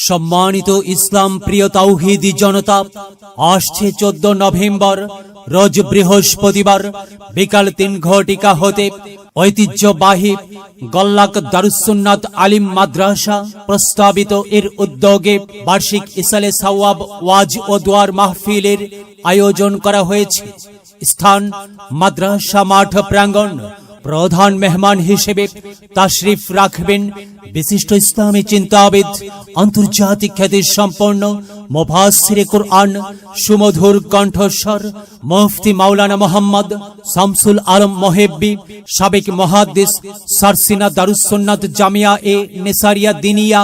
সম্মানিত ইসলাম প্রিয় তাওহীদি জনতা, আসছে 14 নভেম্বর রোজ বৃহস্পতিবার বিকাল 3 ঘটিকা হতে ঐতিহ্যবাহী গল্লাক দারুস সুন্নাত আলিম মাদ্রাসা প্রস্তাবিত এর উদ্যোগে বার্ষিক ইসালে সাওয়াব ওয়াজ ও দোয়ার মাহফিলের আয়োজন করা হয়েছে। স্থান মাদ্রাসা মাঠ প্রাঙ্গণ। প্রধান মেহমান হিসেবে তাশরিফ রাখবেন বিশিষ্ট ইসলামী চিন্তাবিদ, আন্তর্জাতিক খ্যাতি সম্পন্ন মুফাসসিরে কুরআন, সুমধুর কণ্ঠস্বর মুফতি মাওলানা মোহাম্মদ শামসুল আলম মোহেব্বি, সাবেক মুহাদ্দিস সারসিনা দারুস সুন্নাত জামিয়া এ নেসারিয়া দিনিয়া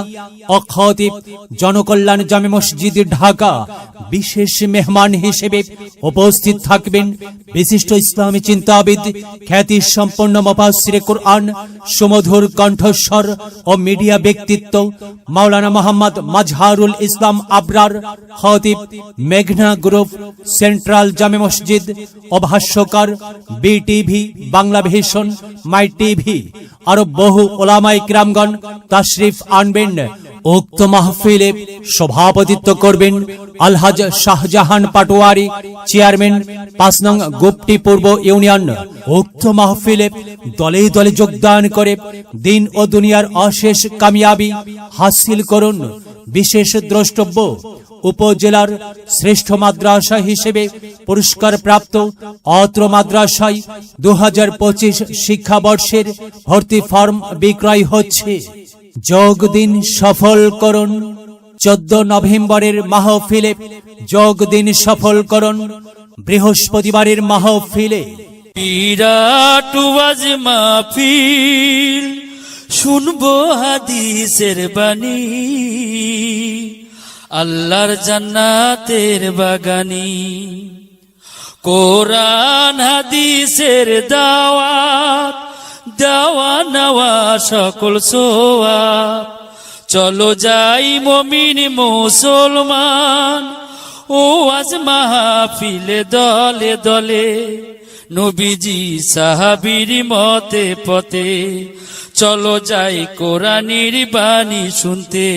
ও খতিব জনকল্যাণ জামে মসজিদ ঢাকা। বিশেষ মেহমান হিসেবে উপস্থিত থাকবেন বিশিষ্ট ইসলামী চিন্তাবিদ, খ্যাতি সম্পন্ন মুফাসসিরে কুরআন, সুমধুর কণ্ঠস্বর ও মিডিয়া ব্যক্তিত্ব মাওলানা মোহাম্মদ মাজহারুল ইসলাম আবরার, খতিব মেঘনা গ্রুপ, সেন্ট্রাল জামে মসজিদ ও ভাষ্যকার বিটিভি, বাংলা ভিশন, মাই টিভি আরো বহু ওলামায়ে কিরামগণ তাশরিফ আনবেন। উক্ত মাহফিলে সভাপতিত্ব করবেন আলহাজ শাহজাহান পাটোয়ারি, চেয়ারম্যান 5 নং গুপ্তি পূর্ব ইউনিয়ন। উক্ত মাহফিলে দলে দলে যোগদান করে দিন ও দুনিয়ার অশেষ কামিয়াবি হাসিল করুন। বিশেষ দ্রষ্টব্য উপজেলার শ্রেষ্ঠ মাদ্রাসা হিসেবে পুরস্কার প্রাপ্ত অত্র মাদ্রাসায় 2025 শিক্ষাবর্ষের ভর্তি ফর্ম বিক্রয় হচ্ছে। যোগ দিন, সফল করুন। 14 নভেম্বরের মাহফিলে যোগ দিন, সফল করুন। বৃহস্পতিবারের মাহফিলে বিরাট ওয়াজ মাহফিল, শুনবো হাদিসের বাণী, আল্লাহর জান্নাতের বাগানি। কোরআন হাদিসের দাওয়াত, দেওয়া নেওয়া সকল সোয়াব। চলো যাই মুমিন মুসলমান, ও আজ মাহফিলে দলে দলে, নবীজি সাহাবীর মতে পথে। চলো যাই কোরআনের বাণী শুনতে।